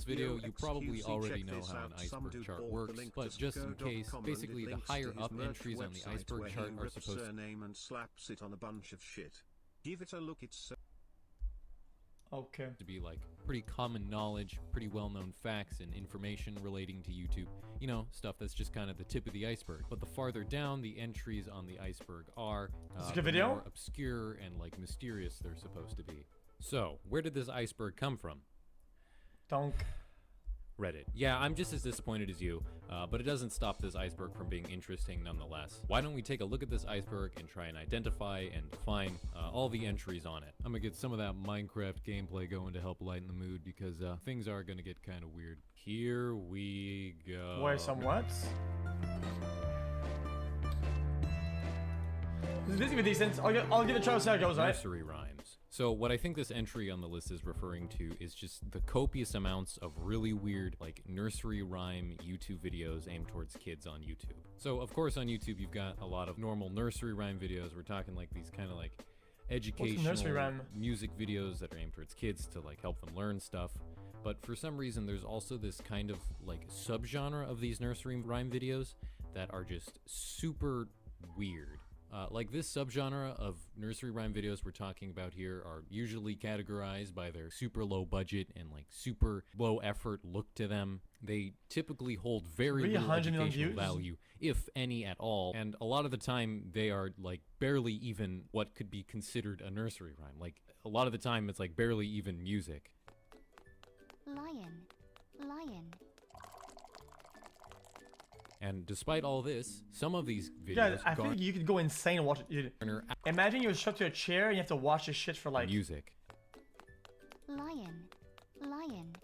this video, you probably already know how an iceberg chart works, but just in case, basically the higher up entries on the iceberg chart are supposed to name and slaps it on a bunch of shit. Give it a look, it's so to be like pretty common knowledge, pretty well-known facts and information relating to YouTube. You know, stuff that's just kind of the tip of the iceberg. But the farther down the entries on the iceberg are, the more obscure and like mysterious they're supposed to be. So, where did this iceberg come from? Donk. Reddit. Yeah, I'm just as disappointed as you, but it doesn't stop this iceberg from being interesting nonetheless. Why don't we take a look at this iceberg and try and identify and define all the entries on it. I'm gonna get some of that Minecraft gameplay going to help lighten the mood because things are gonna get kind of weird. Here we go. Wait, some what? This is gonna be decent. I'll give it a try to see how it goes, right? Nursery rhymes. So what I think this entry on the list is referring to is just the copious amounts of really weird, like, nursery rhyme YouTube videos aimed towards kids on YouTube. So, of course, on YouTube, you've got a lot of normal nursery rhyme videos. We're talking, like, these kind of, like, educational music videos that are aimed towards kids to, like, help them learn stuff. But for some reason, there's also this kind of, like, subgenre of these nursery rhyme videos that are just super weird. Like this subgenre of nursery rhyme videos we're talking about here are usually categorized by their super low budget and like super low effort look to them. They typically hold very little educational value, if any at all, and a lot of the time they are like barely even what could be considered a nursery rhyme. Like a lot of the time it's like barely even music. Lion, lion. And despite all this, some of these videos I think you could go insane and watch it. Imagine you're strapped to a chair and you have to watch this shit for like music. Lion, lion.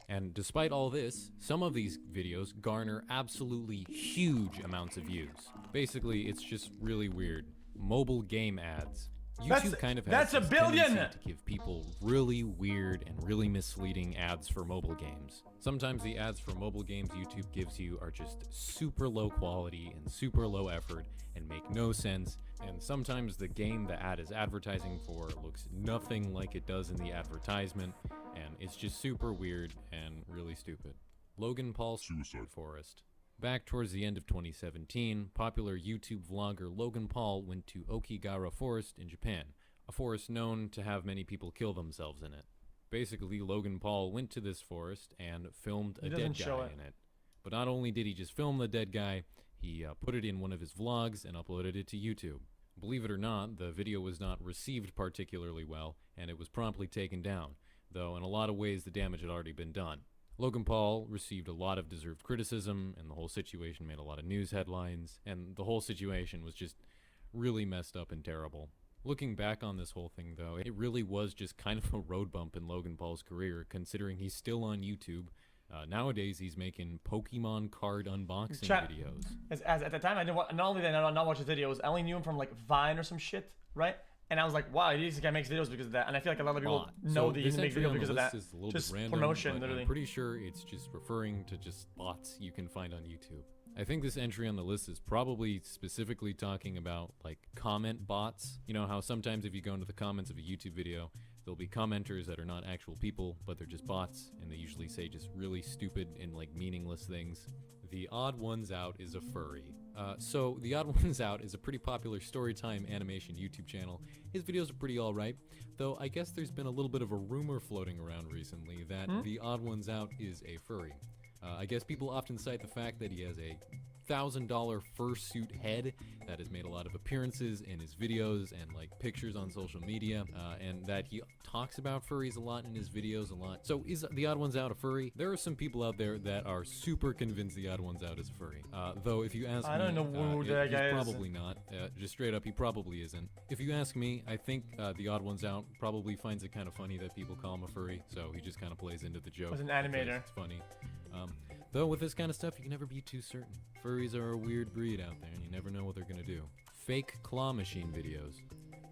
And despite all this, some of these videos garner absolutely huge amounts of views. Basically, it's just really weird. Mobile game ads. YouTube kind of has this tendency to give people really weird and really misleading ads for mobile games. Sometimes the ads for mobile games YouTube gives you are just super low quality and super low effort and make no sense, and sometimes the game the ad is advertising for looks nothing like it does in the advertisement, and it's just super weird and really stupid. Logan Paul Suicide Forest. Back towards the end of 2017, popular YouTube vlogger Logan Paul went to Okigara Forest in Japan, a forest known to have many people kill themselves in it. Basically, Logan Paul went to this forest and filmed a dead guy in it. But not only did he just film the dead guy, he put it in one of his vlogs and uploaded it to YouTube. Believe it or not, the video was not received particularly well, and it was promptly taken down, though in a lot of ways the damage had already been done. Logan Paul received a lot of deserved criticism, and the whole situation made a lot of news headlines, and the whole situation was just really messed up and terrible. Looking back on this whole thing, though, it really was just kind of a road bump in Logan Paul's career, considering he's still on YouTube. Nowadays, he's making Pokemon card unboxing videos. As at the time, I didn't not only did I not watch his videos, I only knew him from like Vine or some shit, right? And I was like, wow, this guy makes videos because of that. And I feel like a lot of people know that he makes videos because of that. Is a little just bit random, promotion, literally. I'm pretty sure it's just referring to just bots you can find on YouTube. I think this entry on the list is probably specifically talking about like comment bots. You know how sometimes if you go into the comments of a YouTube video, there'll be commenters that are not actual people, but they're just bots, and they usually say just really stupid and like meaningless things. The Odd Ones Out is a furry. So The Odd Ones Out is a pretty popular storytime animation YouTube channel. His videos are pretty alright, though I guess there's been a little bit of a rumor floating around recently that The Odd Ones Out is a furry. I guess people often cite the fact that he has a $1,000 fursuit head that has made a lot of appearances in his videos and like pictures on social media, and that he talks about furries a lot in his videos a lot. So is The Odd Ones Out a furry? There are some people out there that are super convinced The Odd Ones Out is a furry. Though if you ask me, I don't know who that guy is. Probably not. Just straight up, he probably isn't. If you ask me, I think The Odd Ones Out probably finds it kind of funny that people call him a furry, so he just kind of plays into the joke. As an animator. It's funny. Though with this kind of stuff, you can never be too certain. Furries are a weird breed out there, and you never know what they're gonna do. Fake claw machine videos.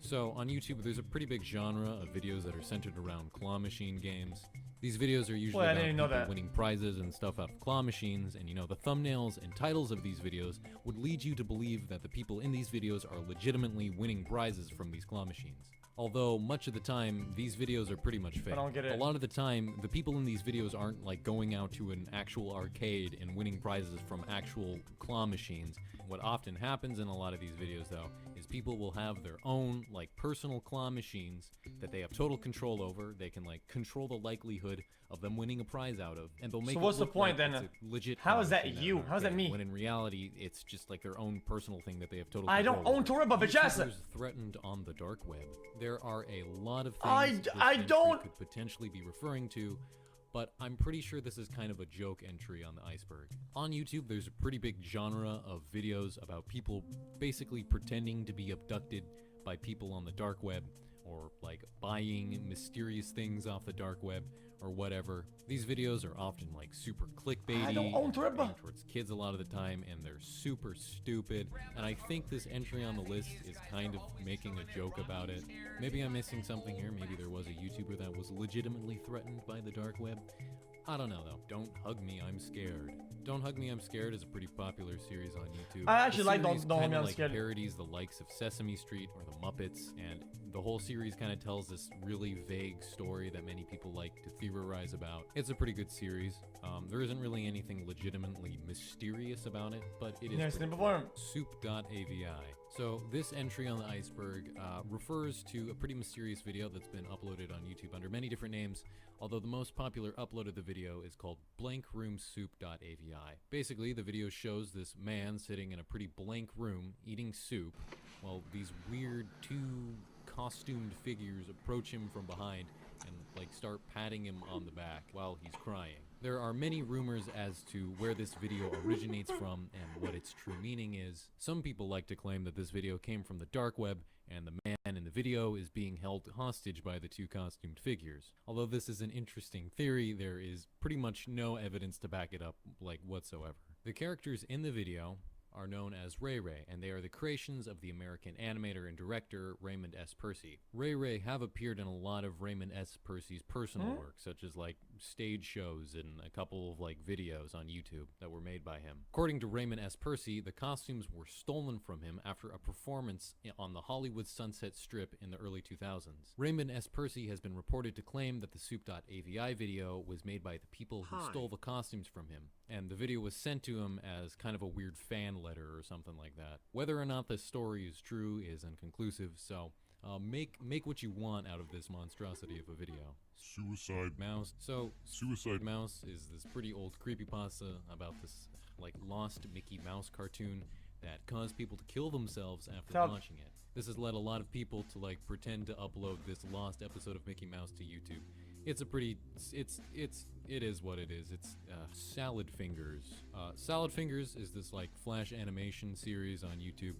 So on YouTube, there's a pretty big genre of videos that are centered around claw machine games. These videos are usually about people winning prizes and stuff out of claw machines, and you know, the thumbnails and titles of these videos would lead you to believe that the people in these videos are legitimately winning prizes from these claw machines. Although much of the time, these videos are pretty much fake. I don't get it. A lot of the time, the people in these videos aren't like going out to an actual arcade and winning prizes from actual claw machines. What often happens in a lot of these videos, though, is people will have their own like personal claw machines that they have total control over. They can like control the likelihood of them winning a prize out of, and they'll make. So it what's the look point like then? it's a legit How claw is that machine at you? an How is that arcade, me? When in reality, it's just like their own personal thing that they have total. I don't control own over. Torba, but yes. YouTubers threatened on the dark web. There are a lot of things I this entry don't- could potentially be referring to, but I'm pretty sure this is kind of a joke entry on the Iceberg. On YouTube, there's a pretty big genre of videos about people basically pretending to be abducted by people on the dark web, or like buying mysterious things off the dark web, or whatever. These videos are often like super clickbaity, I don't own and they're Torba. aimed towards kids a lot of the time, and they're super stupid. And I think this entry on the list is kind of making a joke about it. Maybe I'm missing something here. Maybe there was a YouTuber that was legitimately threatened by the dark web. I don't know though. Don't Hug Me, I'm Scared. Don't Hug Me, I'm Scared is a pretty popular series on YouTube. I actually The like series Don't Hug Me, kinda, I'm like Scared. parodies the likes of Sesame Street or the Muppets, and the whole series kind of tells this really vague story that many people like to theorize about. It's a pretty good series. There isn't really anything legitimately mysterious about it, but it is Never pretty seen it before. Soup.avi. So this entry on the Iceberg refers to a pretty mysterious video that's been uploaded on YouTube under many different names, although the most popular upload of the video is called Blankroomsup.avi. Basically, the video shows this man sitting in a pretty blank room eating soup while these weird two costumed figures approach him from behind and like start patting him on the back while he's crying. There are many rumors as to where this video originates from and what its true meaning is. Some people like to claim that this video came from the dark web and the man in the video is being held hostage by the two costumed figures. Although this is an interesting theory, there is pretty much no evidence to back it up like whatsoever. The characters in the video are known as Ray Ray, and they are the creations of the American animator and director Raymond S. Percy. Ray Ray have appeared in a lot of Raymond S. Percy's personal work, such as like stage shows and a couple of like videos on YouTube that were made by him. According to Raymond S. Percy, the costumes were stolen from him after a performance on the Hollywood Sunset Strip in the early 2000s. Raymond S. Percy has been reported to claim that the Soup.avi video was made by the people who stole the costumes from him, and the video was sent to him as kind of a weird fan letter or something like that. Whether or not this story is true is inconclusive, so make what you want out of this monstrosity of a video. Suicide Mouse. So, Suicide Mouse is this pretty old creepypasta about this like lost Mickey Mouse cartoon that caused people to kill themselves after watching it. This has led a lot of people to like pretend to upload this lost episode of Mickey Mouse to YouTube. It's a pretty, it is what it is. It's Salad Fingers. Salad Fingers is this like flash animation series on YouTube.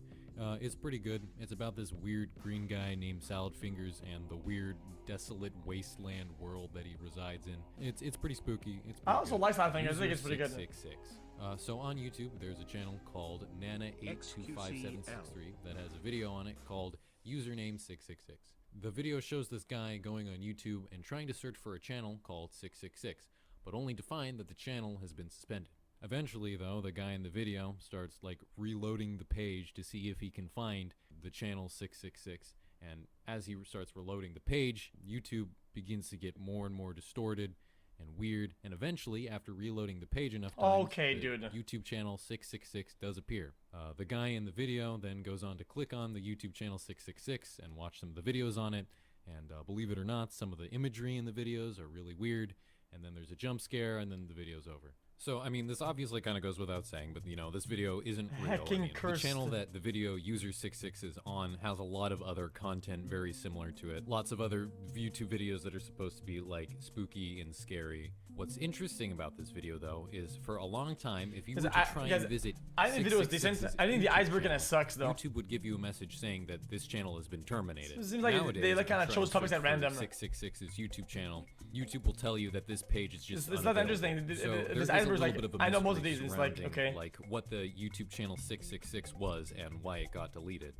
It's pretty good. It's about this weird green guy named Salad Fingers and the weird desolate wasteland world that he resides in. It's pretty spooky. It's I pretty also good. like Salad Fingers. I think it's pretty good. 666. So on YouTube, there's a channel called Nana825763 that has a video on it called Username 666. The video shows this guy going on YouTube and trying to search for a channel called 666, but only to find that the channel has been suspended. Eventually, though, the guy in the video starts like reloading the page to see if he can find the channel 666, and as he starts reloading the page, YouTube begins to get more and more distorted and weird, and eventually, after reloading the page enough times, the YouTube channel 666 does appear. The guy in the video then goes on to click on the YouTube channel 666 and watch some of the videos on it, and believe it or not, some of the imagery in the videos are really weird, and then there's a jump scare, and then the video's over. So, I mean, this obviously kind of goes without saying, but, you know, this video isn't real. I mean, the channel that the video user66 is on has a lot of other content very similar to it. Lots of other YouTube videos that are supposed to be, like, spooky and scary. What's interesting about this video, though, is for a long time, if you were to try and visit I think the video was decent. I think the Iceberg kind of sucks, though. YouTube would give you a message saying that this channel has been terminated. It seems like Nowadays, they like kind of chose topics at random. 666's YouTube channel. YouTube will tell you that this page is just It's not interesting. This Iceberg, like, I know most of these. It's like, okay. Like what the YouTube channel 666 was and why it got deleted.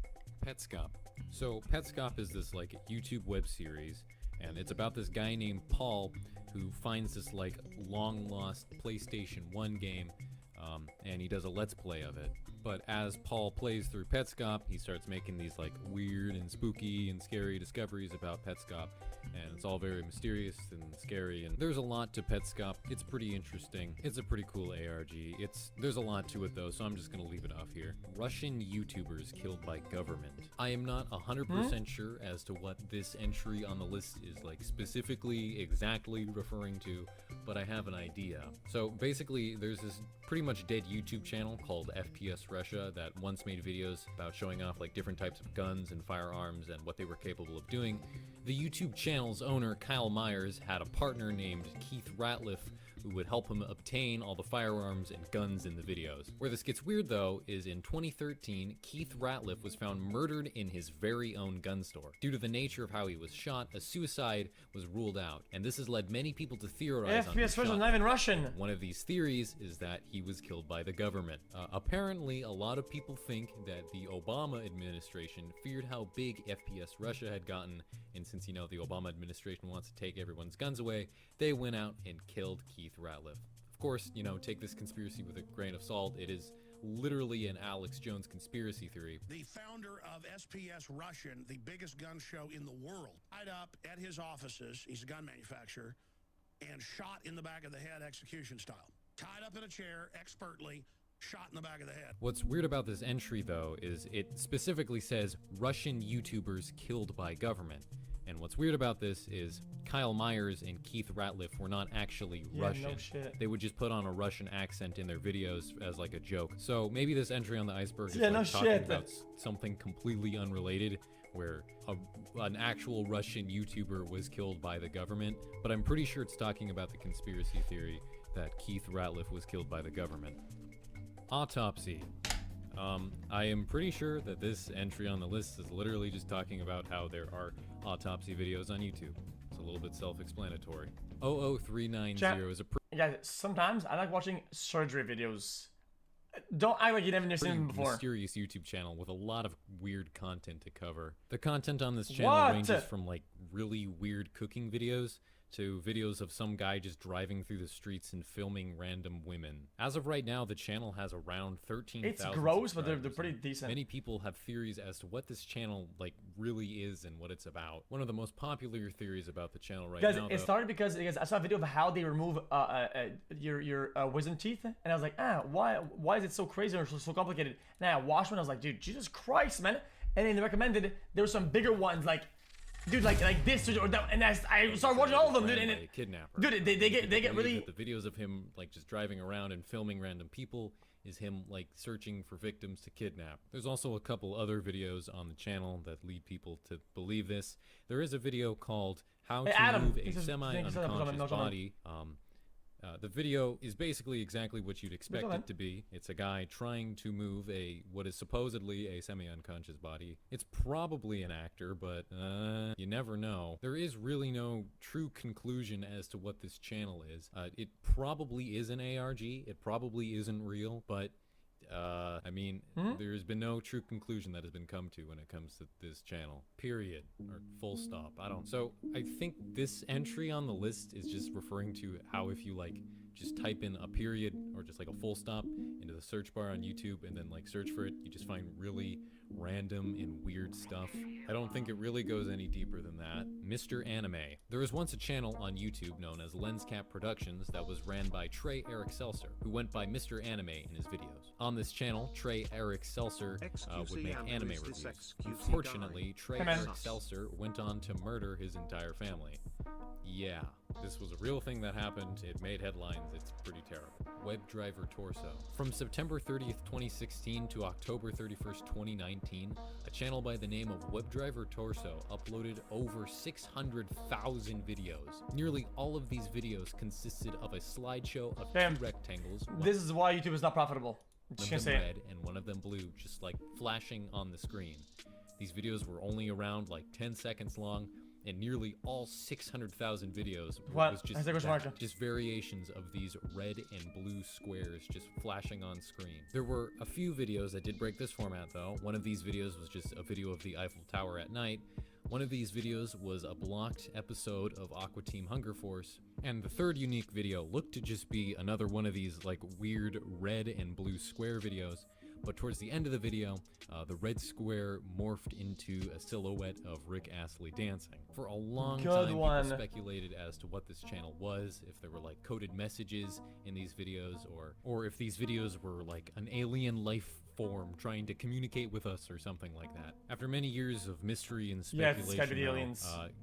Petscop. So Petscop is this like YouTube web series, and it's about this guy named Paul who finds this like long lost PlayStation 1 game, and he does a let's play of it. But as Paul plays through Petscop, he starts making these like weird and spooky and scary discoveries about Petscop, and it's all very mysterious and scary, and there's a lot to Petscop. It's pretty interesting. It's a pretty cool ARG. There's a lot to it though, so I'm just gonna leave it off here. Russian YouTubers killed by government. I am not 100% sure as to what this entry on the list is like specifically exactly referring to, but I have an idea. So basically there's this pretty much dead YouTube channel called FPS Russia that once made videos about showing off like different types of guns and firearms and what they were capable of doing. The YouTube channel's owner, Kyle Myers, had a partner named Keith Ratliff who would help him obtain all the firearms and guns in the videos. Where this gets weird though is in 2013, Keith Ratliff was found murdered in his very own gun store. Due to the nature of how he was shot, a suicide was ruled out, and this has led many people to theorize on FPS Russia, not even Russian. One of these theories is that he was killed by the government. Apparently, a lot of people think that the Obama administration feared how big FPS Russia had gotten, and since, you know, the Obama administration wants to take everyone's guns away, they went out and killed Keith Ratliff. Of course, you know, take this conspiracy with a grain of salt. It is literally an Alex Jones conspiracy theory. The founder of SPS Russian, the biggest gun show in the world, tied up at his offices, he's a gun manufacturer, and shot in the back of the head execution style. Tied up in a chair, expertly, shot in the back of the head. What's weird about this entry, though, is it specifically says Russian YouTubers killed by government. And what's weird about this is Kyle Myers and Keith Ratliff were not actually Russian. No shit. They would just put on a Russian accent in their videos as like a joke. So maybe this entry on the Iceberg is like talking about something completely unrelated, where an actual Russian YouTuber was killed by the government. But I'm pretty sure it's talking about the conspiracy theory that Keith Ratliff was killed by the government. Autopsy. I am pretty sure that this entry on the list is literally just talking about how there are autopsy videos on YouTube. It's a little bit self-explanatory. 00390 is a guys, sometimes I like watching surgery videos. Don't act like you never seen them before. Mysterious YouTube channel with a lot of weird content to cover. The content on this channel ranges from like really weird cooking videos to videos of some guy just driving through the streets and filming random women. As of right now, the channel has around 13,000 It's gross, but they're pretty decent. Many people have theories as to what this channel like really is and what it's about. One of the most popular theories about the channel right now, it started because I saw a video of how they remove your wisdom teeth, and I was like, why is it so crazy or so complicated? And I watched one, I was like, dude, Jesus Christ, man. And then they recommended there were some bigger ones, like, dude, like this or that, and I started watching all of them, dude. And a kidnapper. Dude, they get really. The videos of him like just driving around and filming random people is him like searching for victims to kidnap. There's also a couple other videos on the channel that lead people to believe this. There is a video called "How to Move a Semi-Unconscious Body." The video is basically exactly what you'd expect it to be. It's a guy trying to move what is supposedly a semi-unconscious body. It's probably an actor, but you never know. There is really no true conclusion as to what this channel is. It probably is an ARG. It probably isn't real, but I mean, there's been no true conclusion that has been come to when it comes to this channel. Period. Or full stop. So I think this entry on the list is just referring to how if you like just type in a period or just like a full stop into the search bar on YouTube and then like search for it, you just find really random and weird stuff. I don't think it really goes any deeper than that. Mr. Anime. There was once a channel on YouTube known as LensCap Productions that was ran by Trey Eric Seltzer, who went by Mr. Anime in his videos. On this channel, Trey Eric Seltzer would make anime reviews. Unfortunately, Trey Eric Seltzer went on to murder his entire family. Yeah, this was a real thing that happened. It made headlines. It's pretty terrible. Webdriver Torso. From September 30th, 2016 to October 31st, 2019, a channel by the name of Webdriver Torso uploaded over 600,000 videos. Nearly all of these videos consisted of a slideshow of two rectangles. This is why YouTube is not profitable. One of them red and one of them blue, just like flashing on the screen. These videos were only around like 10 seconds long, and nearly all 600,000 videos was just variations of these red and blue squares just flashing on screen. There were a few videos that did break this format though. One of these videos was just a video of the Eiffel Tower at night. One of these videos was a blocked episode of Aqua Team Hunger Force. And the third unique video looked to just be another one of these like weird red and blue square videos. But towards the end of the video, the red square morphed into a silhouette of Rick Astley dancing. For a long time, people speculated as to what this channel was, if there were like coded messages in these videos, or if these videos were like an alien life form trying to communicate with us or something like that. After many years of mystery and speculation,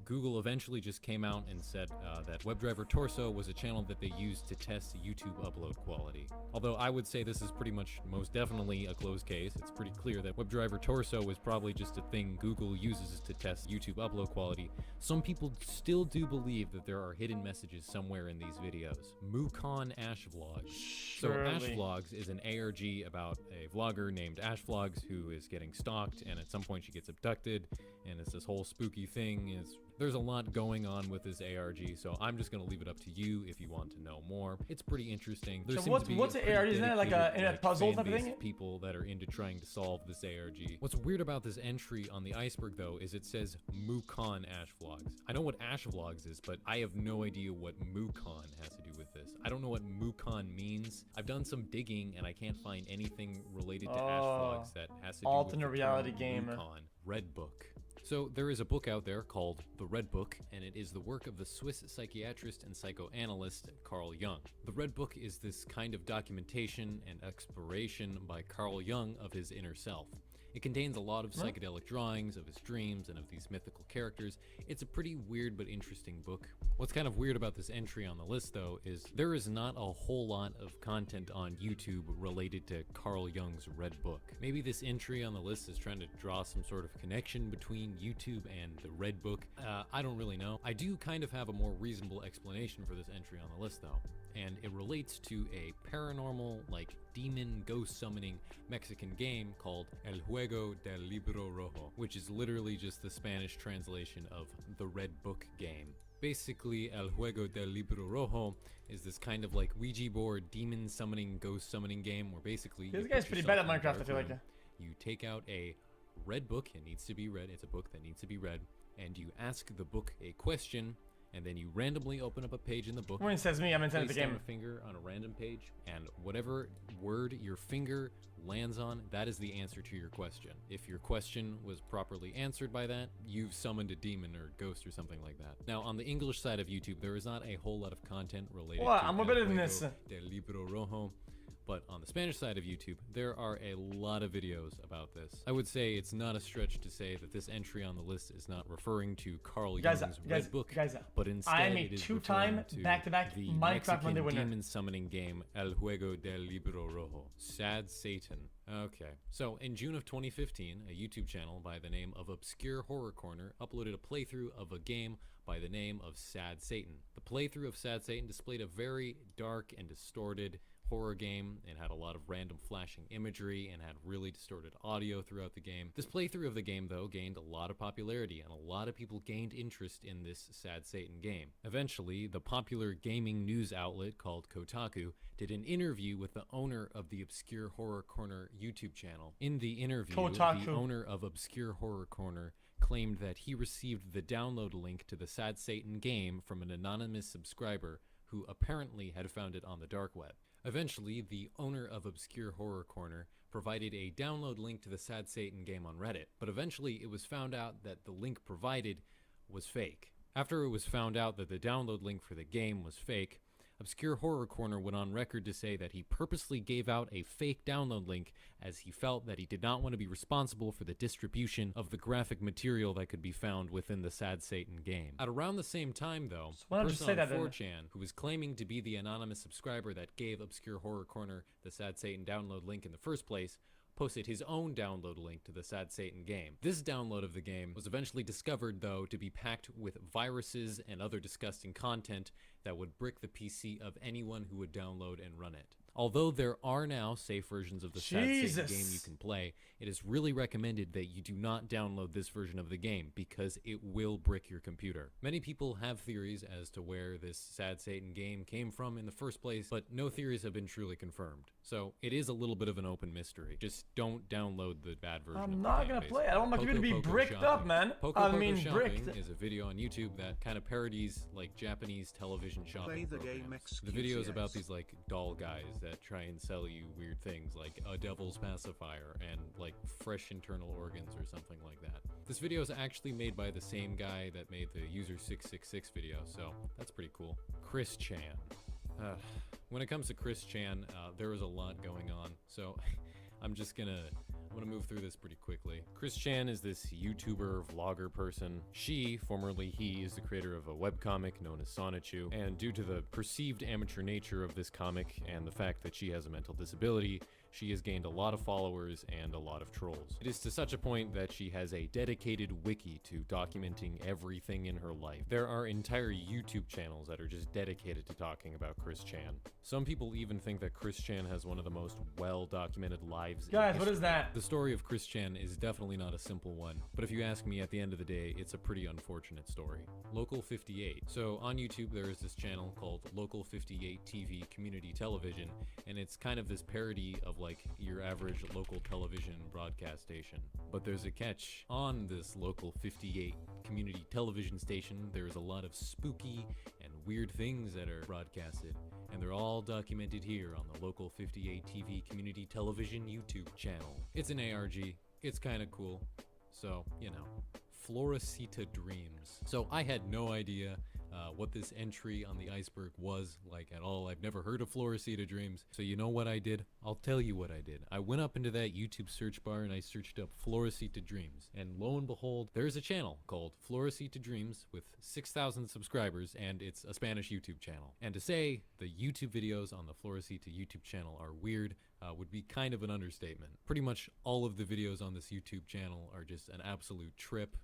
Google eventually just came out and said that Webdriver Torso was a channel that they used to test YouTube upload quality. Although I would say this is pretty much most definitely a closed case. It's pretty clear that Webdriver Torso is probably just a thing Google uses to test YouTube upload quality. Some people still do believe that there are hidden messages somewhere in these videos. Moocon Ash Vlogs. So Ash Vlogs is an ARG about a vlogger named Ash Vlogs who is getting stalked, and at some point she gets abducted, and it's this whole spooky thing. There's a lot going on with this ARG, so I'm just gonna leave it up to you if you want to know more. It's pretty interesting. There seems to be what's an ARG? Isn't that like a internet puzzle type of thing? People that are into trying to solve this ARG. What's weird about this entry on the Iceberg though is it says Moocon Ash Vlogs. I know what Ash Vlogs is, but I have no idea what Moocon has to do with this. I don't know what Moocon means. I've done some digging and I can't find anything related to Ash Vlogs that has to do with alternate reality game. Moocon. Red Book. So there is a book out there called The Red Book, and it is the work of the Swiss psychiatrist and psychoanalyst Carl Jung. The Red Book is this kind of documentation and exploration by Carl Jung of his inner self. It contains a lot of psychedelic drawings of his dreams and of these mythical characters. It's a pretty weird but interesting book. What's kind of weird about this entry on the list though is there is not a whole lot of content on YouTube related to Carl Jung's Red Book. Maybe this entry on the list is trying to draw some sort of connection between YouTube and the Red Book. I don't really know. I do kind of have a more reasonable explanation for this entry on the list though, and it relates to a paranormal, like demon ghost summoning Mexican game called El Juego del Libro Rojo, which is literally just the Spanish translation of the Red Book game. Basically, El Juego del Libro Rojo is this kind of like Ouija board demon summoning, ghost summoning game where basically this guy's pretty bad at Minecraft, I feel like. You take out a red book, it needs to be read, it's a book that needs to be read, and you ask the book a question, and then you randomly open up a page in the book. When it says me, I'm inside the game. Place down a finger on a random page, and whatever word your finger lands on, that is the answer to your question. If your question was properly answered by that, you've summoned a demon or ghost or something like that. Now, on the English side of YouTube, there is not a whole lot of content related to I'm a better than this. Del Libro Rojo. But on the Spanish side of YouTube, there are a lot of videos about this. I would say it's not a stretch to say that this entry on the list is not referring to Carl Jung's Red Book, but instead I am a it is two-time back-to-back the Minecraft Monday Mexican winner. demon summoning game El Juego del Libro Rojo. Sad Satan. Okay, so in June of 2015, a YouTube channel by the name of Obscure Horror Corner uploaded a playthrough of a game by the name of Sad Satan. The playthrough of Sad Satan displayed a very dark and distorted horror game and had a lot of random flashing imagery and had really distorted audio throughout the game. This playthrough of the game though gained a lot of popularity and a lot of people gained interest in this Sad Satan game. Eventually, the popular gaming news outlet called Kotaku did an interview with the owner of the Obscure Horror Corner YouTube channel. In the interview, the owner of Obscure Horror Corner claimed that he received the download link to the Sad Satan game from an anonymous subscriber who apparently had found it on the dark web. Eventually, the owner of Obscure Horror Corner provided a download link to the Sad Satan game on Reddit, but eventually it was found out that the link provided was fake. After it was found out that the download link for the game was fake, Obscure Horror Corner went on record to say that he purposely gave out a fake download link as he felt that he did not want to be responsible for the distribution of the graphic material that could be found within the Sad Satan game. At around the same time though, a person on 4chan who was claiming to be the anonymous subscriber that gave Obscure Horror Corner the Sad Satan download link in the first place posted his own download link to the Sad Satan game. This download of the game was eventually discovered though to be packed with viruses and other disgusting content that would brick the PC of anyone who would download and run it. Although there are now safe versions of the Sad Satan game you can play, it is really recommended that you do not download this version of the game because it will brick your computer. Many people have theories as to where this Sad Satan game came from in the first place, but no theories have been truly confirmed. So it is a little bit of an open mystery. Just don't download the bad version. I'm not gonna play it. I don't want my computer to be bricked up, man. Bricked. Is a video on YouTube that kind of parodies like Japanese television shopping programs. The videos about these like doll guys that try and sell you weird things like a devil's pacifier and like fresh internal organs or something like that. This video is actually made by the same guy that made the user666 video, so that's pretty cool. Chris Chan. When it comes to Chris Chan, there is a lot going on, so I'm gonna move through this pretty quickly. Chris Chan is this YouTuber, vlogger person. She, formerly he, is the creator of a webcomic known as Sonichu, and due to the perceived amateur nature of this comic and the fact that she has a mental disability, she has gained a lot of followers and a lot of trolls. It is to such a point that she has a dedicated wiki to documenting everything in her life. There are entire YouTube channels that are just dedicated to talking about Chris Chan. Some people even think that Chris Chan has one of the most well-documented lives in Guys, history. what is that? The story of Chris Chan is definitely not a simple one, but if you ask me, at the end of the day, it's a pretty unfortunate story. Local 58. So on YouTube, there is this channel called Local 58 TV Community Television, and it's kind of this parody of like your average local television broadcast station. But there's a catch. On this Local 58 community television station, there's a lot of spooky and weird things that are broadcasted, and they're all documented here on the Local 58 TV Community Television YouTube channel. It's an ARG, it's kinda cool, so, you know. Floracita Dreams. So I had no idea what this entry on the Iceberg was like at all. I've never heard of Floracita Dreams. So you know what I did? I'll tell you what I did. I went up into that YouTube search bar and I searched up Floracita Dreams. And lo and behold, there's a channel called Floracita Dreams with 6,000 subscribers, and it's a Spanish YouTube channel. And to say the YouTube videos on the Floracita YouTube channel are weird would be kind of an understatement. Pretty much all of the videos on this YouTube channel are just an absolute trip.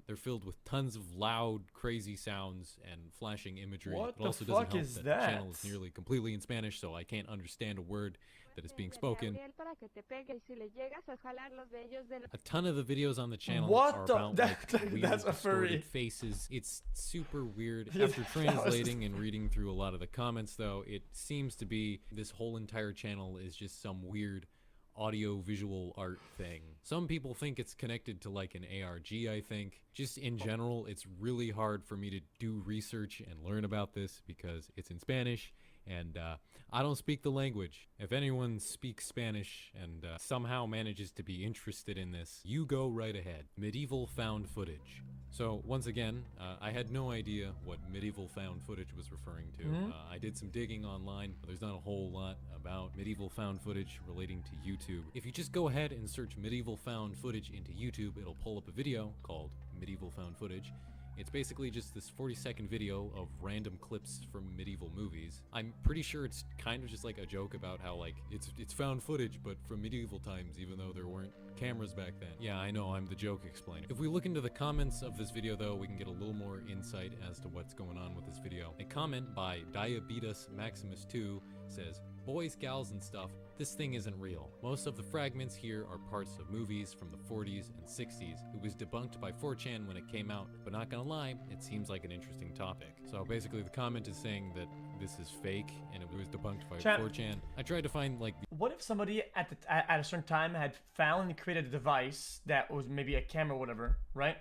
They're filled with tons of loud, crazy sounds and flashing imagery. What It also the doesn't fuck help is that that? the channel is nearly completely in Spanish, so I can't understand a word that is being spoken. A ton of the videos on the channel What are the- about that- like weird, that's a furry. distorted faces. It's super weird. Yeah, After that was- translating and reading through a lot of the comments, though, it seems to be this whole entire channel is just some weird audio visual art thing. Some people think it's connected to like an ARG, I think. Just in general, it's really hard for me to do research and learn about this because it's in Spanish and I don't speak the language. If anyone speaks Spanish and somehow manages to be interested in this, you go right ahead. Medieval found footage. So once again, I had no idea what medieval found footage was referring to. I did some digging online, but there's not a whole lot about medieval found footage relating to YouTube. If you just go ahead and search medieval found footage into YouTube, it'll pull up a video called medieval found footage. It's basically just this 40-second video of random clips from medieval movies. I'm pretty sure it's kind of just like a joke about how like it's found footage but from medieval times, even though there weren't cameras back then. Yeah, I know, I'm the joke explainer. If we look into the comments of this video though, we can get a little more insight as to what's going on with this video. A comment by Diabetes Maximus 2 says, "Boys, gals, and stuff, this thing isn't real. Most of the fragments here are parts of movies from the 40s and 60s. It was debunked by 4chan when it came out, but not gonna lie, it seems like an interesting topic." So basically the comment is saying that this is fake and it was debunked by 4chan. I tried to find like... What if somebody at a certain time had found and created a device that was maybe a camera or whatever, right?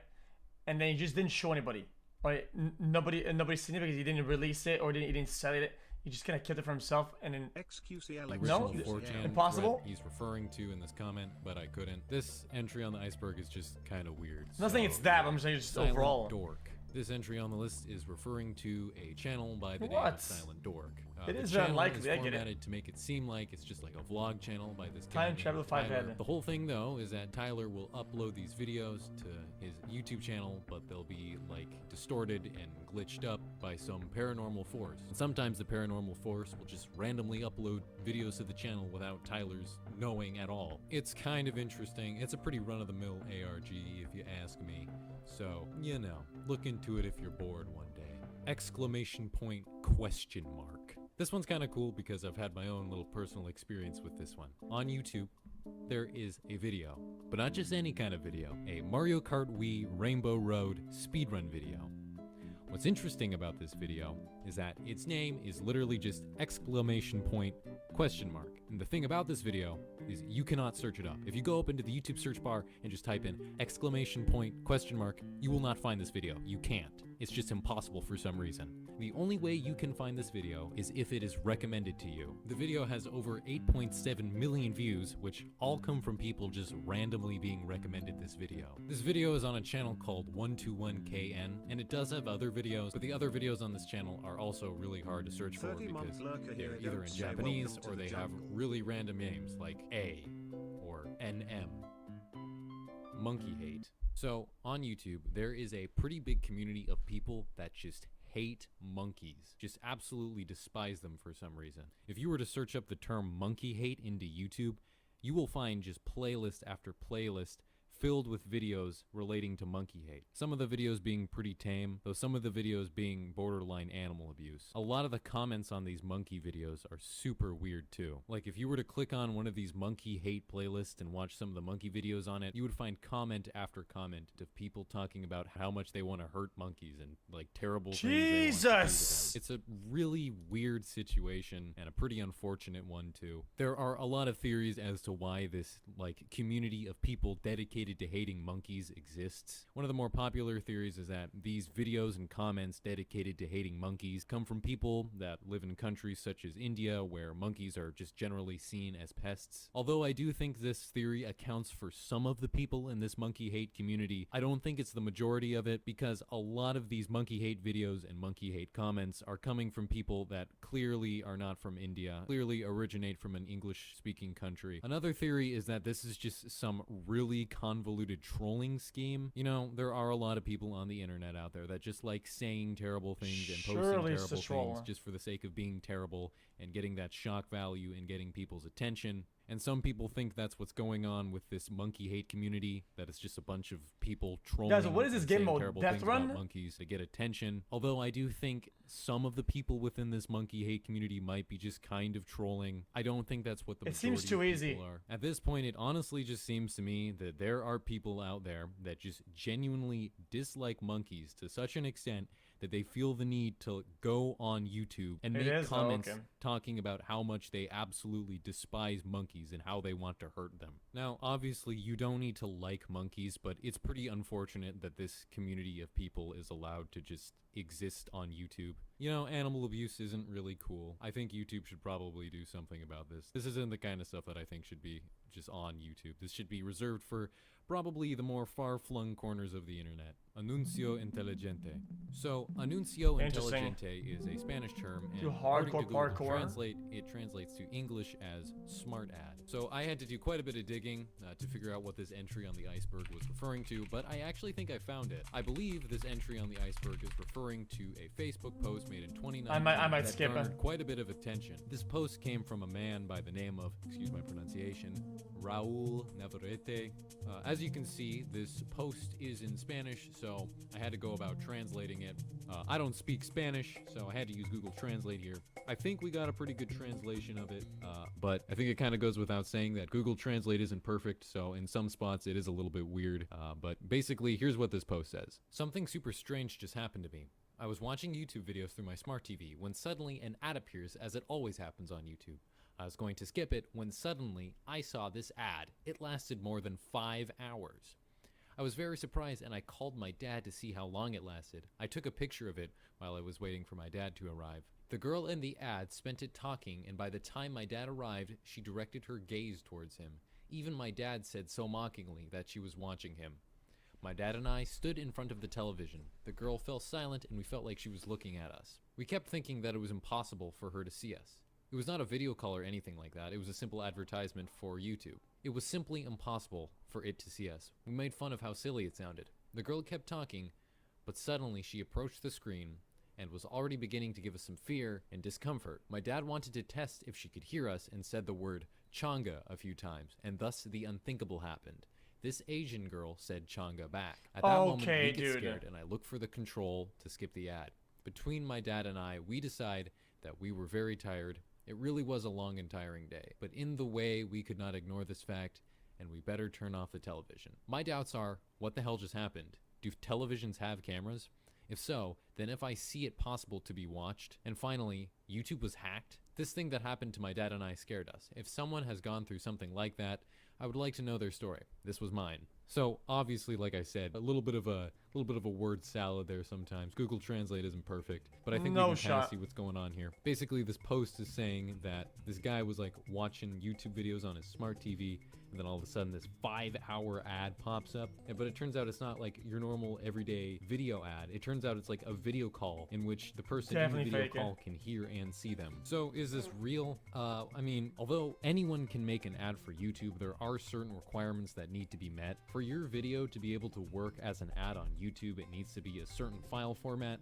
And then he just didn't show anybody, right? Nobody seen it because he didn't release it or he didn't sell it. He just kind of kept it for himself and then... xQc No, original 4chan impossible. thread he's referring to in this comment, but I couldn't. This entry on the Iceberg is just kind of weird. I'm not saying it's that, but I'm saying just Silent overall. Dork. This entry on the list is referring to a channel by the name What? of Silent Dork. It the is channel unlikely, is I get it. formatted to make it seem like it's just like a vlog channel by this guy Time travel named 5 Tyler. head. The whole thing though is that Tyler will upload these videos to his YouTube channel, but they'll be like distorted and glitched up by some paranormal force. And sometimes the paranormal force will just randomly upload videos to the channel without Tyler's knowing at all. It's kind of interesting. It's a pretty run-of-the-mill ARG if you ask me. So, you know, look into it if you're bored one day. Exclamation point, question mark. This one's kind of cool because I've had my own little personal experience with this one. On YouTube, there is a video, but not just any kind of video, a Mario Kart Wii Rainbow Road speedrun video. What's interesting about this video is that its name is literally just exclamation point, question mark. And the thing about this video is you cannot search it up. If you go up into the YouTube search bar and just type in exclamation point, question mark, you will not find this video. You can't. It's just impossible for some reason. The only way you can find this video is if it is recommended to you. The video has over 8.7 million views, which all come from people just randomly being recommended this video. This video is on a channel called 121KN, and it does have other videos, but the other videos on this channel are also really hard to search for because they're either in Japanese or they have really random names like A or NM. Monkey hate. So, on YouTube, there is a pretty big community of people that just hate monkeys. Just absolutely despise them for some reason. If you were to search up the term monkey hate into YouTube, you will find just playlist after playlist filled with videos relating to monkey hate. Some of the videos being pretty tame, though some of the videos being borderline animal abuse. A lot of the comments on these monkey videos are super weird too. Like if you were to click on one of these monkey hate playlists and watch some of the monkey videos on it, you would find comment after comment of people talking about how much they want to hurt monkeys and like terrible things they want to do to them. It's a really weird situation and a pretty unfortunate one too. There are a lot of theories as to why this like community of people dedicated to hating monkeys exists. One of the more popular theories is that these videos and comments dedicated to hating monkeys come from people that live in countries such as India where monkeys are just generally seen as pests. Although I do think this theory accounts for some of the people in this monkey hate community, I don't think it's the majority of it because a lot of these monkey hate videos and monkey hate comments are coming from people that clearly are not from India, clearly originate from an English-speaking country. Another theory is that this is just some really convoluted trolling scheme. You know, there are a lot of people on the internet out there that just like saying terrible things and posting terrible things just for the sake of being terrible and getting that shock value and getting people's attention. And some people think that's what's going on with this monkey hate community, that it's just a bunch of people trolling. Guys, what is this game mode? Terrible Death things Run? about monkeys to get attention. Although I do think some of the people within this monkey hate community might be just kind of trolling. I don't think that's what the majority seems too of easy. people are. At this point, it honestly just seems to me that there are people out there that just genuinely dislike monkeys to such an extent that they feel the need to go on YouTube and make comments talking about how much they absolutely despise monkeys and how they want to hurt them. Now, obviously, you don't need to like monkeys, but it's pretty unfortunate that this community of people is allowed to just exist on YouTube. You know, animal abuse isn't really cool. I think YouTube should probably do something about this. This isn't the kind of stuff that I think should be just on YouTube. This should be reserved for probably the more far-flung corners of the internet. Annuncio Inteligente. So, Annuncio Inteligente is a Spanish term, and according to Google Translate, it translates to English as smart ad. So I had to do quite a bit of digging to figure out what this entry on the iceberg was referring to, but I actually think I found it. I believe this entry on the iceberg is referring to a Facebook post made in 2019 I might that skip garnered quite a bit of attention. This post came from a man by the name of, excuse my pronunciation, Raul Navarrete. As you can see, this post is in Spanish, so I had to go about translating it. I don't speak Spanish, so I had to use Google Translate here. I think we got a pretty good translation of it, but I think it kind of goes without saying that Google Translate isn't perfect, so in some spots it is a little bit weird. But basically, here's what this post says. Something super strange just happened to me. I was watching YouTube videos through my smart TV when suddenly an ad appears, as it always happens on YouTube. I was going to skip it when suddenly I saw this ad. It lasted more than 5 hours. I was very surprised and I called my dad to see how long it lasted. I took a picture of it while I was waiting for my dad to arrive. The girl in the ad spent it talking, and by the time my dad arrived, she directed her gaze towards him. Even my dad said so mockingly that she was watching him. My dad and I stood in front of the television. The girl fell silent and we felt like she was looking at us. We kept thinking that it was impossible for her to see us. It was not a video call or anything like that. It was a simple advertisement for YouTube. It was simply impossible for it to see us. We made fun of how silly it sounded. The girl kept talking, but suddenly she approached the screen and was already beginning to give us some fear and discomfort. My dad wanted to test if she could hear us and said the word changa a few times, and thus the unthinkable happened. This Asian girl said changa back. At that moment, we get scared and I look for the control to skip the ad. Between my dad and I, we decide that we were very tired. It really was a long and tiring day, but in the way we could not ignore this fact, and we better turn off the television. My doubts are, what the hell just happened? Do televisions have cameras? If so, then if I see it possible to be watched? And finally, YouTube was hacked? This thing that happened to my dad and I scared us. If someone has gone through something like that, I would like to know their story. This was mine. So obviously, like I said, a little bit of a word salad there sometimes. Google Translate isn't perfect, but I think we can kind of see what's going on here. Basically, this post is saying that this guy was like watching YouTube videos on his smart TV, and then all of a sudden this 5-hour ad pops up. But it turns out it's not like your normal everyday video ad. It turns out it's like a video call in which the person in the video call can hear and see them. So is this real? I mean, although anyone can make an ad for YouTube, there are certain requirements that need to be met. For your video to be able to work as an ad on YouTube, it needs to be a certain file format.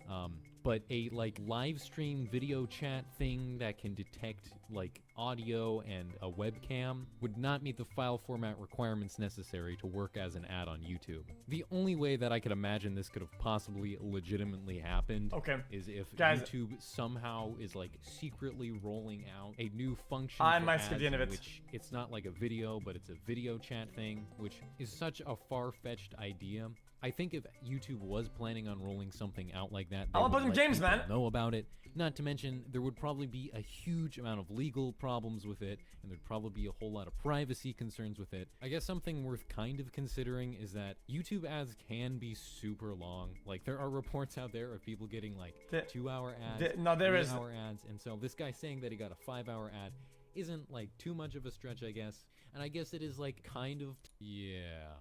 But a like live stream video chat thing that can detect like audio and a webcam would not meet the file format requirements necessary to work as an ad on YouTube. The only way that I could imagine this could have possibly legitimately happened is if YouTube somehow is like secretly rolling out a new function for ads in which it's not like a video, but it's a video chat thing, which is such a far-fetched idea. I think if YouTube was planning on rolling something out like that, they would let people know about it. Not to mention, there would probably be a huge amount of legal problems with it, and there'd probably be a whole lot of privacy concerns with it. I guess something worth kind of considering is that YouTube ads can be super long. Like, there are reports out there of people getting like 2-hour ads, 3-hour ads, and so this guy saying that he got a 5-hour ad isn't like too much of a stretch, I guess. And I guess it is like kind of, yeah.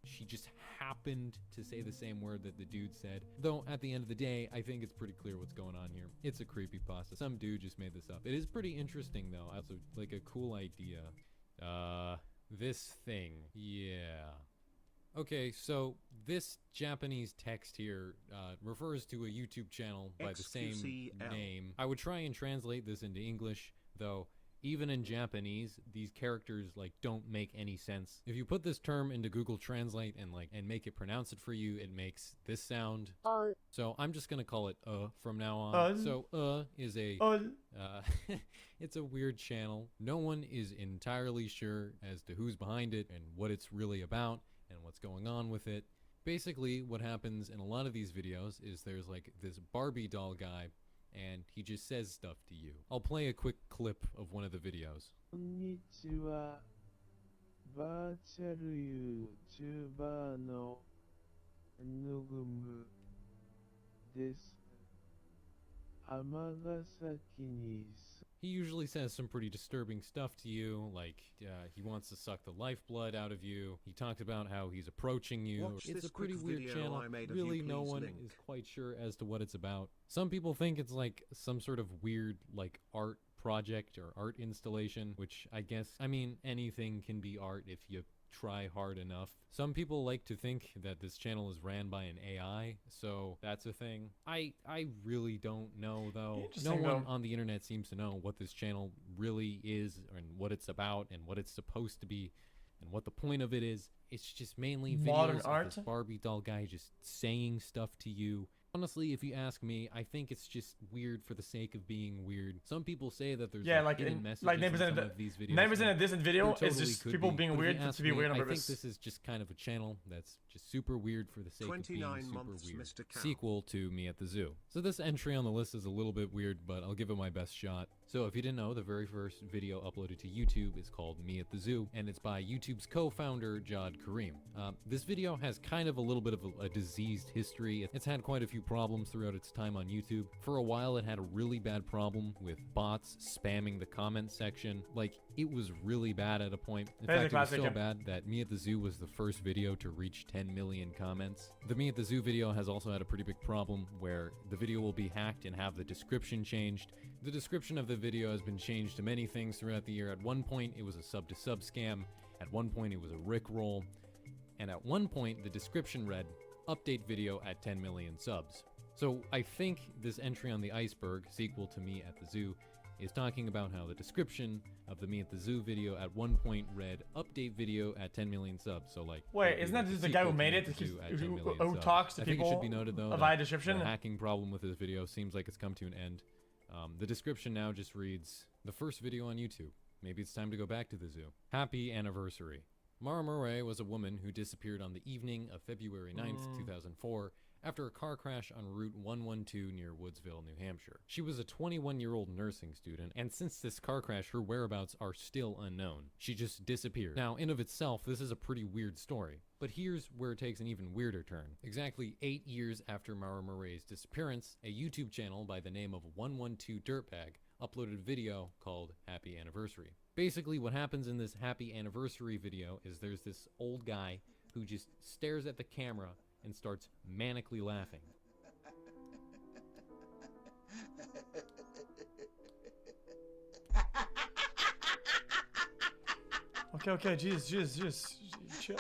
She just happened to say the same word that the dude said. Though, at the end of the day, I think it's pretty clear what's going on here. It's a creepypasta. Some dude just made this up. It is pretty interesting, though. Also, like, a cool idea. This thing. Yeah. Okay, so this Japanese text here refers to a YouTube channel by the same name. I would try and translate this into English, though. Even in Japanese, these characters like don't make any sense. If you put this term into Google Translate and make it pronounce it for you, it makes this sound. So I'm just gonna call it from now on. So is a it's a weird channel. No one is entirely sure as to who's behind it and what it's really about and what's going on with it. Basically, what happens in a lot of these videos is there's like this Barbie doll guy, and he just says stuff to you. I'll play a quick clip of one of the videos. Konnichiwa. Virtual YouTuber no Nugumu desu. Amagasaki ni. He usually says some pretty disturbing stuff to you, like he wants to suck the lifeblood out of you. He talks about how he's approaching you. It's a pretty weird channel. Really, no one is quite sure as to what it's about. Some people think it's like some sort of weird like art project or art installation, which I guess, I mean, anything can be art if you try hard enough. Some people like to think that this channel is ran by an AI, so that's a thing. I really don't know, though. No one on the internet seems to know what this channel really is and what it's about and what it's supposed to be and what the point of it is. It's just mainly videos of this Barbie doll guy just saying stuff to you. Honestly, if you ask me, I think it's just weird for the sake of being weird. Some people say that there's like hidden messages in some of these videos. 90% of this video is just people being weird to be weird on purpose. I think this is just kind of a channel that's just super weird for the sake of being super weird. Sequel to Me at the Zoo. So this entry on the list is a little bit weird, but I'll give it my best shot. So if you didn't know, the very first video uploaded to YouTube is called Me at the Zoo, and it's by YouTube's co-founder, Jad Karim. This video has kind of a little bit of a diseased history. It's had quite a few problems throughout its time on YouTube. For a while, it had a really bad problem with bots spamming the comment section. Like, it was really bad at a point. In fact, it was so bad that Me at the Zoo was the first video to reach 10 million comments. The Me at the Zoo video has also had a pretty big problem where the video will be hacked and have the description changed. The description of the video has been changed to many things throughout the year. At one point, it was a sub-to-sub scam. At one point, it was a Rickroll. And at one point, the description read, update video at 10 million subs. So I think this entry on the Iceberg, sequel to Me at the Zoo, is talking about how the description of the Me at the Zoo video at one point read, update video at 10 million subs. So like, wait, isn't that just the guy who made it, who talks to people? I think it should be noted though that description? The hacking problem with this video seems like it's come to an end. The description now just reads, the first video on YouTube. Maybe it's time to go back to the zoo. Happy anniversary. Maura Murray was a woman who disappeared on the evening of February 9th, 2004, after a car crash on Route 112 near Woodsville, New Hampshire. She was a 21-year-old nursing student, and since this car crash, her whereabouts are still unknown. She just disappeared. Now, in of itself, this is a pretty weird story. But here's where it takes an even weirder turn. Exactly 8 years after Maura Murray's disappearance, a YouTube channel by the name of 112 Dirtbag uploaded a video called Happy Anniversary. Basically, what happens in this Happy Anniversary video is there's this old guy who just stares at the camera and starts manically laughing. Okay, jeez, chill.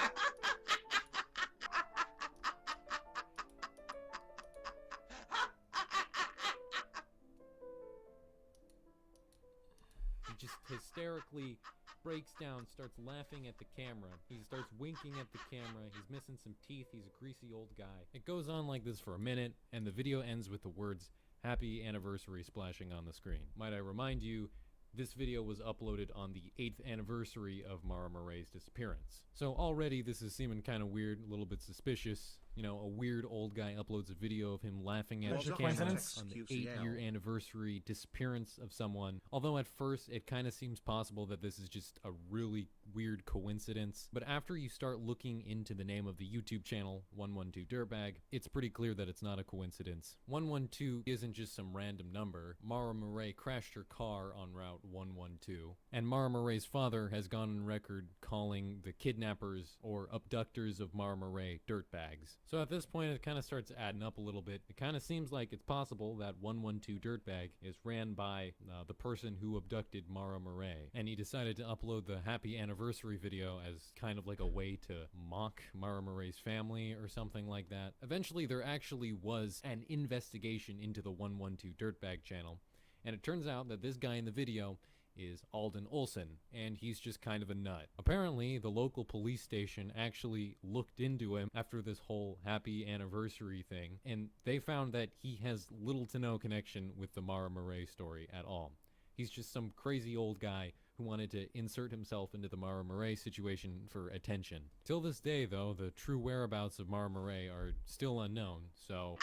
He just hysterically breaks down, starts laughing at the camera. He starts winking at the camera. He's missing some teeth. He's a greasy old guy. It goes on like this for a minute, and the video ends with the words Happy Anniversary splashing on the screen. Might I remind you, this video was uploaded on the 8th anniversary of Maura Murray's disappearance. So already this is seeming kind of weird, a little bit suspicious. You know, a weird old guy uploads a video of him laughing at the camera on the 8-year anniversary disappearance of someone. Although at first it kind of seems possible that this is just a really weird coincidence. But after you start looking into the name of the YouTube channel, 112 Dirtbag, it's pretty clear that it's not a coincidence. 112 isn't just some random number. Maura Murray crashed her car on Route 112. And Maura Murray's father has gone on record calling the kidnappers or abductors of Maura Murray dirtbags. So at this point, it kind of starts adding up a little bit. It kind of seems like it's possible that 112 Dirtbag is ran by the person who abducted Maura Murray. And he decided to upload the Happy Anniversary video as kind of like a way to mock Maura Murray's family or something like that. Eventually, there actually was an investigation into the 112 Dirtbag channel. And it turns out that this guy in the video is Alden Olson, and he's just kind of a nut. Apparently, the local police station actually looked into him after this whole Happy Anniversary thing, and they found that he has little to no connection with the Maura Murray story at all. He's just some crazy old guy who wanted to insert himself into the Maura Murray situation for attention. Till this day, though, the true whereabouts of Maura Murray are still unknown, so...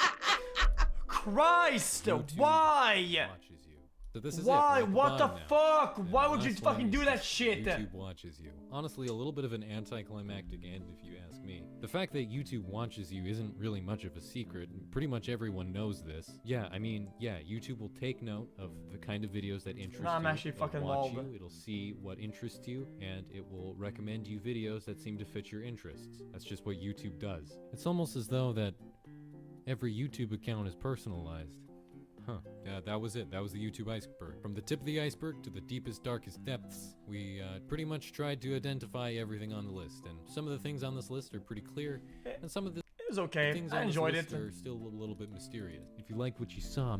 Christ! YouTube Why? watches you. So this is Why? it. What the Now. fuck? And Why the would you last line fucking is do that just shit? YouTube watches you. Honestly, a little bit of an anticlimactic end if you ask me. The fact that YouTube watches you isn't really much of a secret. Pretty much everyone knows this. Yeah, I mean, yeah, YouTube will take note of the kind of videos that interest Nah, I'm you. actually It'll fucking watch lol. you, it'll see what interests you, and it will recommend you videos that seem to fit your interests. That's just what YouTube does. It's almost as though that every YouTube account is personalized. Huh. Yeah, that was it. That was the YouTube iceberg. From the tip of the iceberg to the deepest, darkest depths, we pretty much tried to identify everything on the list. And some of the things on this list are pretty clear, and some of the It was okay. things I on enjoyed this list it. are still a little bit mysterious. If you like what you saw,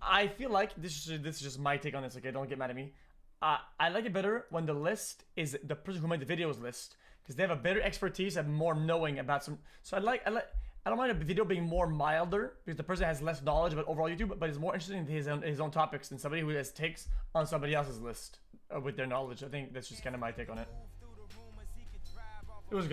I feel like this is just my take on this. Okay, don't get mad at me. I like it better when the list is the person who made the videos list, because they have a better expertise and more knowing about some. So I don't mind a video being more milder because the person has less knowledge about overall YouTube, but is more interested in his own topics than somebody who has takes on somebody else's list with their knowledge. I think that's just kind of my take on it. It was good.